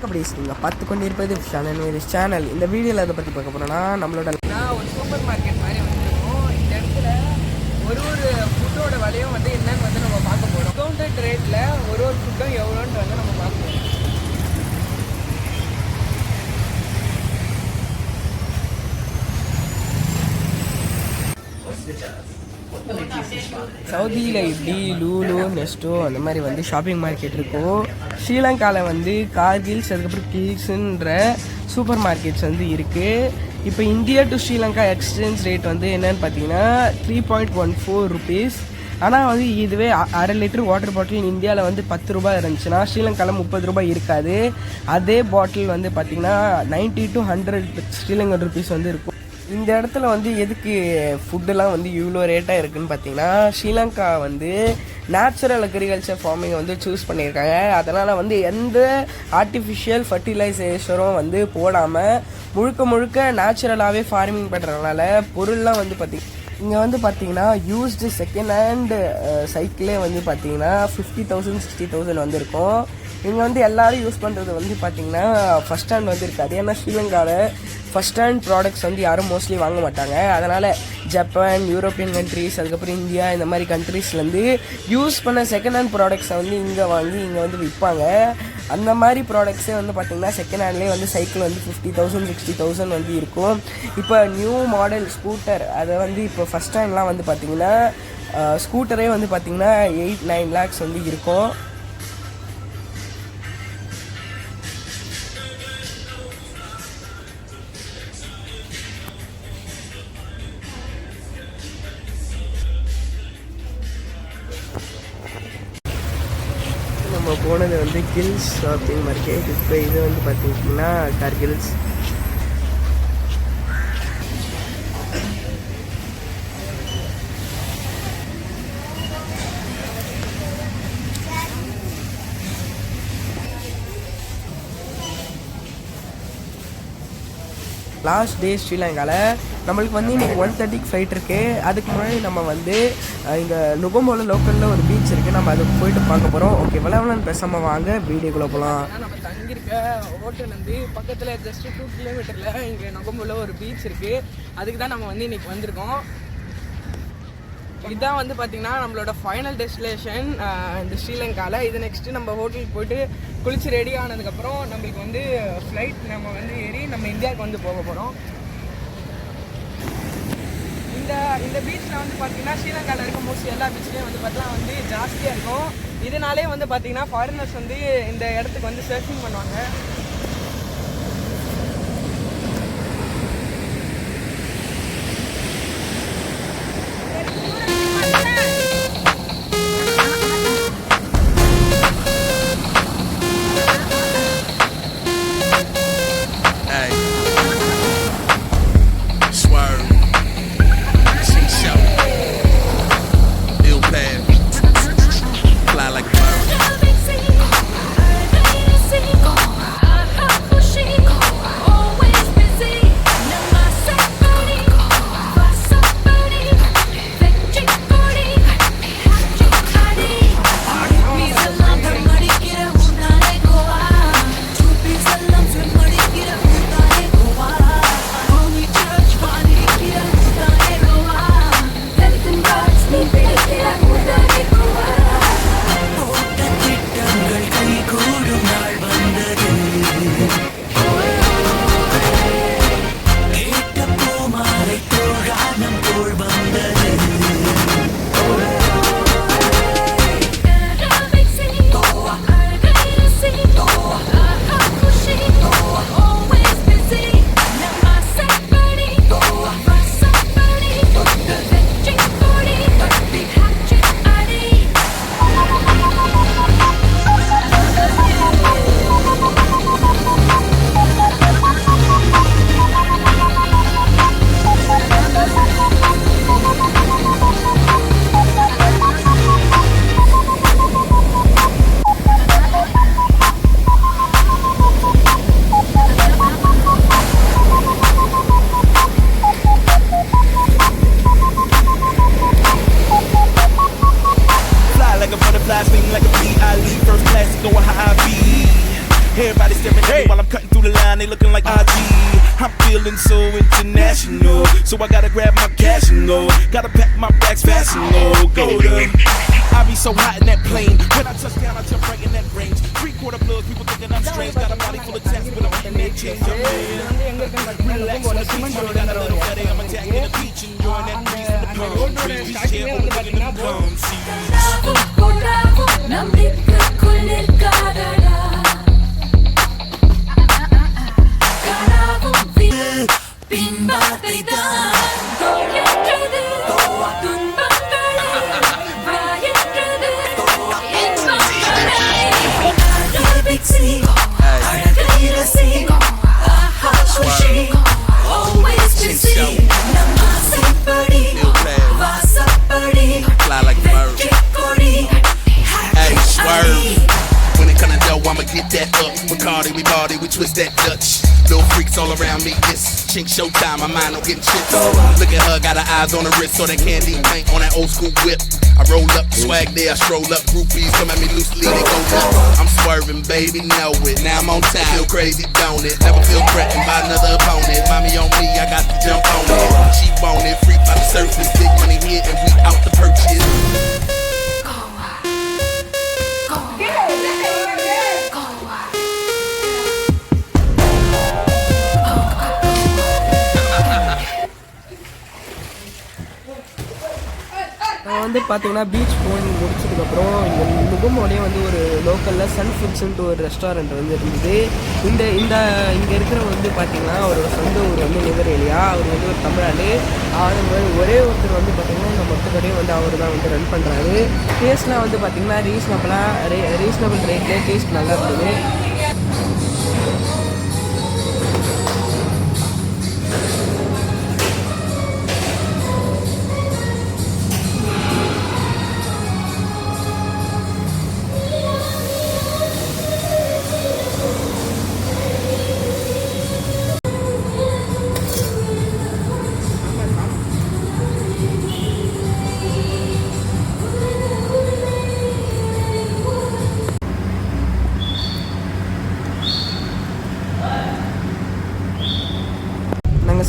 அப்படி நீங்கள் பார்த்து கொண்டு இருப்பது சேனல். இந்த வீடியோவில் அதை பற்றி பார்க்க போகிறோன்னா நம்மளோட ஒரு சூப்பர் மார்க்கெட் மாதிரி வந்துருக்கோம். இந்த இடத்துல ஒரு ஃபுட்டோட விலையும் வந்து என்னன்னு வந்து நம்ம பார்க்க போகிறோம். டிஸ்கவுண்டட் ரேட்டில் ஒரு ஃபுட்டும் எவ்வளோன்னு வந்து நம்ம பார்க்க போகிறோம். சவுதியில் இப்படி லூலு நெஸ்டோ அந்த மாதிரி வந்து ஷாப்பிங் மார்க்கெட் இருக்கும். ஸ்ரீலங்காவில் வந்து கார்கில்ஸ் அதுக்கப்புறம் கில்ஸ்ன்ற சூப்பர் மார்க்கெட்ஸ் வந்து இருக்குது. இப்போ India to Sri Lanka exchange rate வந்து என்னன்னு பார்த்தீங்கன்னா 3.14 rupees. ஆனால் வந்து இதுவே 1/2 லிட்டர் வாட்டர் பாட்டில் இந்தியாவில் வந்து 10 ரூபாய் இருந்துச்சுன்னா ஸ்ரீலங்காவில் 30 ரூபாய் இருக்காது. அதே பாட்டில் வந்து பார்த்திங்கன்னா 90 to 100 ஸ்ரீலங்கன் ருபீஸ் வந்து இருக்கும். இந்த இடத்துல வந்து எதுக்கு ஃபுட்டெல்லாம் வந்து இவ்வளோ ரேட்டாக இருக்குதுன்னு பார்த்தீங்கன்னா ஸ்ரீலங்கா வந்து நேச்சுரல் அக்ரிகல்ச்சர் ஃபார்மிங்கை வந்து சூஸ் பண்ணியிருக்காங்க. அதனால் வந்து எந்த ஆர்டிஃபிஷியல் ஃபர்டிலைசேஷனும் வந்து போடாமல் முழுக்க நேச்சுரலாகவே ஃபார்மிங் பண்ணுறதுனால பொருள்லாம் வந்து இங்கே வந்து பார்த்தீங்கன்னா யூஸ்டு செகண்ட் ஹேண்டு சைக்கிளே வந்து பார்த்தீங்கன்னா 50,000 60,000 வந்து இருக்கும். இங்கே வந்து எல்லோரும் யூஸ் பண்ணுறது வந்து பார்த்தீங்கன்னா ஃபஸ்ட் ஹேண்ட் வந்து இருக்காது. ஏன்னா ஸ்ரீலங்காவில் ஃபஸ்ட் ஹேண்ட் ப்ராடக்ட்ஸ் வந்து யாரும் மோஸ்ட்லி வாங்க மாட்டாங்க. அதனால் ஜப்பான், யூரோப்பியன் கண்ட்ரீஸ், அதுக்கப்புறம் இந்தியா இந்த மாதிரி கண்ட்ரீஸ்லேருந்து யூஸ் பண்ண செகண்ட் ஹேண்ட் ப்ராடக்ட்ஸை வந்து இங்கே வாங்கி இங்கே வந்து விற்பாங்க. அந்த மாதிரி ப்ராடக்ட்ஸே வந்து பார்த்திங்கன்னா செகண்ட் ஹேண்ட்லேயே வந்து சைக்கிள் வந்து 50,000 60,000 வந்து இருக்கும். இப்போ நியூ மாடல் ஸ்கூட்டர் அதை வந்து இப்போ ஃபஸ்ட் ஹேண்ட்லாம் வந்து பார்த்திங்கன்னா ஸ்கூட்டரே வந்து பார்த்திங்கன்னா 8-9 lakhs வந்து இருக்கும். நம்ம போனது வந்து கில்ஸ் ஷாப்பிங் மார்க்கெட். இப்போ இது வந்து பார்த்தீங்கன்னா கார்கில்ஸ். லாஸ்ட் டே ஸ்ரீலங்காவில் நம்மளுக்கு வந்து இன்றைக்கி 1:30 ஃப்ளைட் இருக்குது. அதுக்கு முன்னாடி நம்ம வந்து இந்த நுகம்போல லோக்கலில் ஒரு பீச் இருக்குது. நம்ம அதுக்கு போயிட்டு பார்க்க போகிறோம். ஓகே, விளையாடலான்னு பேசாமல் வாங்க வீடியோக்குள்ளே போகலாம். நம்ம தங்கியிருக்க ஹோட்டல் வந்து பக்கத்தில் ஜஸ்ட் 2 kilometerல இங்கே நுகம்போல ஒரு பீச் இருக்குது. அதுக்கு தான் நம்ம வந்து இன்றைக்கி வந்திருக்கோம். இதுதான் வந்து பார்த்திங்கன்னா நம்மளோட ஃபைனல் டெஸ்டினேஷன் இந்த ஸ்ரீலங்காவில். இது நெக்ஸ்ட்டு நம்ம ஹோட்டலுக்கு போய்ட்டு குளிச்சு ரெடி ஆனதுக்கப்புறம் நம்மளுக்கு வந்து ஃப்ளைட் நம்ம வந்து ஏறி நம்ம இந்தியாவுக்கு வந்து போக போகிறோம். இந்த பீச்சில் வந்து பார்த்திங்கன்னா ஸ்ரீலங்காவில் இருக்க மோஸ்ட்லி எல்லா பீச்லேயும் வந்து பார்த்தீங்கன்னா வந்து ஜாஸ்தியாக இருக்கும். இதனாலே வந்து பார்த்திங்கன்னா ஃபாரினர்ஸ் வந்து இந்த இடத்துக்கு வந்து சர்ஃபிங் பண்ணுவாங்க. Everybody staring at me while I'm cutting through the line. They looking like IG. I'm feeling so international, so I gotta grab my cash and go. Gotta pack my bags fast and go to. I be so hot in that plane. When I touch down, I jump right in that range. 3/4 bloods, people thinking I'm strange. Got a body full of tats, but I'm eating that change. Relax on the beach, I got a little fatty. I'm attacking the beach, enjoying that breeze in the palm trees. Beach chair, overlooking the palm I'ma get that up. Bacardi, we twist that Dutch. Little freaks all around me, it's chink showtime. My mind don't getting shit. Look at her, got her eyes on the wrist, so that candy paint on that old school whip. I roll up, swag there, I stroll up. Groupies come at me loosely, they go nuts. I'm swerving, baby, know it. Now I'm on time, feel crazy, don't it? Never feel threatened by another opponent. Mommy on me, I got to jump on it. She want it, freak by the surface, big money here, and we out the purchase. நான் வந்து பார்த்தீங்கன்னா beach போய் முடிச்சதுக்கப்புறம் இங்கே முகமோடே வந்து ஒரு லோக்கலில் Sun ஃபுட்ஸ்ன்ட்டு ஒரு ரெஸ்டாரண்ட் வந்து இருந்தது. இங்கே இருக்கிற வந்து பார்த்திங்கன்னா அவரோட சொந்த ஊர் வந்து நெய்வேலியா. அவர் வந்து ஒரு தமிழ்நாடு. அது ஒரே ஒருத்தர் வந்து பார்த்திங்கன்னா இந்த மொத்த கடையும் வந்து அவர் தான் வந்து ரன் பண்ணுறாரு. டேஸ்ட்லாம் வந்து பார்த்திங்கன்னா ரீசனபிள் ரேட்லேயே டேஸ்ட் நல்லா இருந்தது.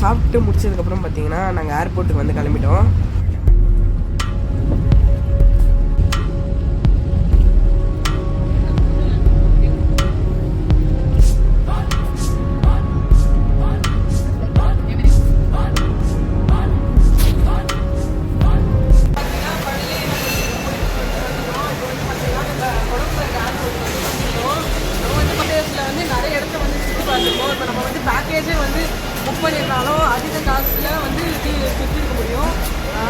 சாப்பிட்டு முடிச்சதுக்கப்புறம் பார்த்தீங்கன்னா நாங்கள் ஏர்போர்ட்டுக்கு வந்து கிளம்பிட்டோம். இப்போ நம்ம வந்து பேக்கேஜே வந்து புக் பண்ணியிருந்தாலும் அதிக காசில் வந்து சுற்றிருக்க முடியும்.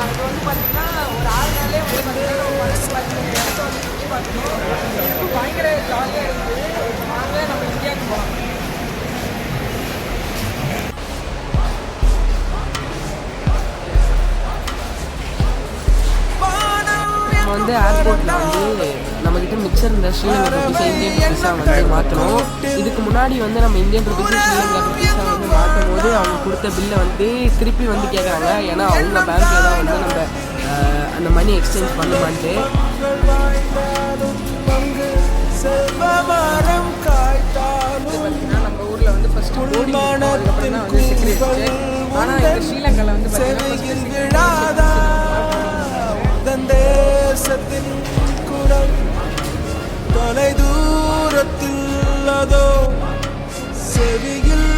இப்போ வந்து பார்த்திங்கன்னா ஒரு 6 நாளே வந்து பார்த்திங்கன்னா இடத்த வந்து சுற்றி பார்க்கணும். பயங்கர ஜாலியாக இருக்குது. வாங்க நம்ம இந்தியாவுக்கு போகலாம். நம்ம வந்து ஏர்போர்ட்டில் வந்து நம்மக்கிட்ட மிச்சம் இருந்த ஸ்ரீலங்கா ருபீஸை இந்தியன் ருபீஸாக வந்து மாற்றணும். இதுக்கு முன்னாடி வந்து நம்ம இந்தியன் ருபீஸை ஸ்ரீலங்கா ருபீஸாக வந்து மாற்றும் போது அவங்க கொடுத்த பில்லை வந்து திருப்பி வந்து கேட்குறாங்க. ஏன்னா அவங்க பேங்க்கில் தான் வந்து நம்ம அந்த மணி எக்ஸ்சேஞ்ச் பண்ணுமான்ட்டு. பார்த்தீங்கன்னா நம்ம ஊரில் வந்து ஃபஸ்ட்டு போடி அதுக்கப்புறம் தான் வந்து செக்யூரிட்டி. ஆனால் இந்த ஸ்ரீலங்காவில் வந்து பார்த்தீங்கன்னா தேசத்தின் குரல் தொலை தூரத்தில் அதோ செவியில்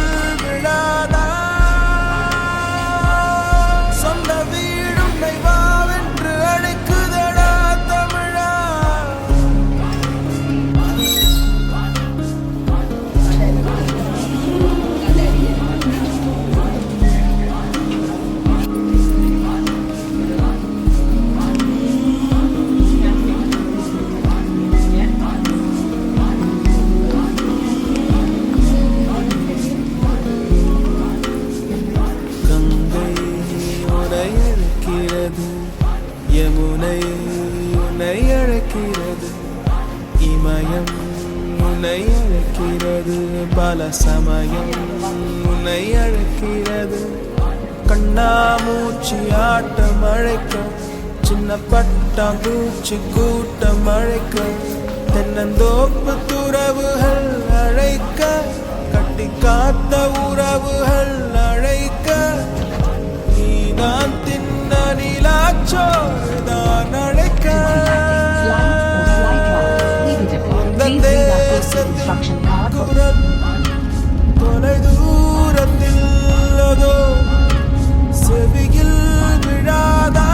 விழாதா சொந்த வீடும் நைவாவென்று அழைக்குதடா தமிழா. யமுனை உன்னை அழைக்கிறது, இமயம் உன்னை அழைக்கிறது, பல சமயம் உன்னை அழைக்கிறது. கண்ணாமூச்சி ஆட்டம் அழைக்க, சின்ன பட்டாம்பூச்சி கூட்டம் அழைக்க, தென்னந்தோப்பு துறவுகள் அழைக்க, கட்டி காத்த உறவுகள் அழைக்க, நீதான் தின்ன நிலாச்சோறுதான் அழைக்க. தேசத்தின் குரல் தொலை தூரத்தில் அதோ செவியில் விழாதா,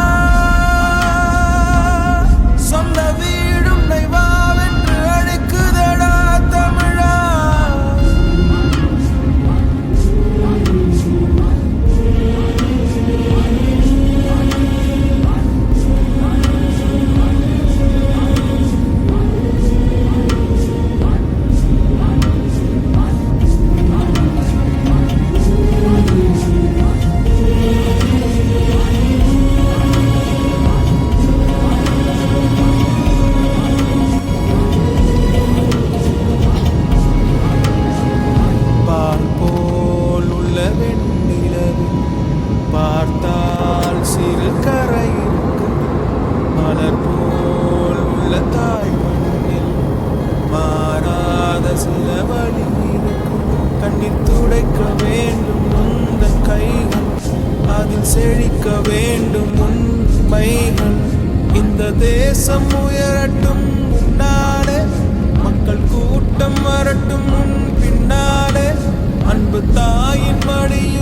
சொந்த வீடும் நைவாவென்று அழைக்குதடா தமிழா. பால் போல் உள்ள வெண்ணிலவில் பார்த்தால் சிறு கரை இருக்கும், மலர் போல் உள்ள தாய் மண்ணில் மாறாத சில வழி இருக்கும். கண்ணீர் துடைக்க வேண்டும் உந்தன் கைகள், அதில் செழிக்க வேண்டும் உண்மைகள். இந்த தேசம் உயரட்டும் முன்னாலே, மக்கள் கூட்டம் வரட்டும் முன் பின்னாலே, அன்பு தாயின் மடியும்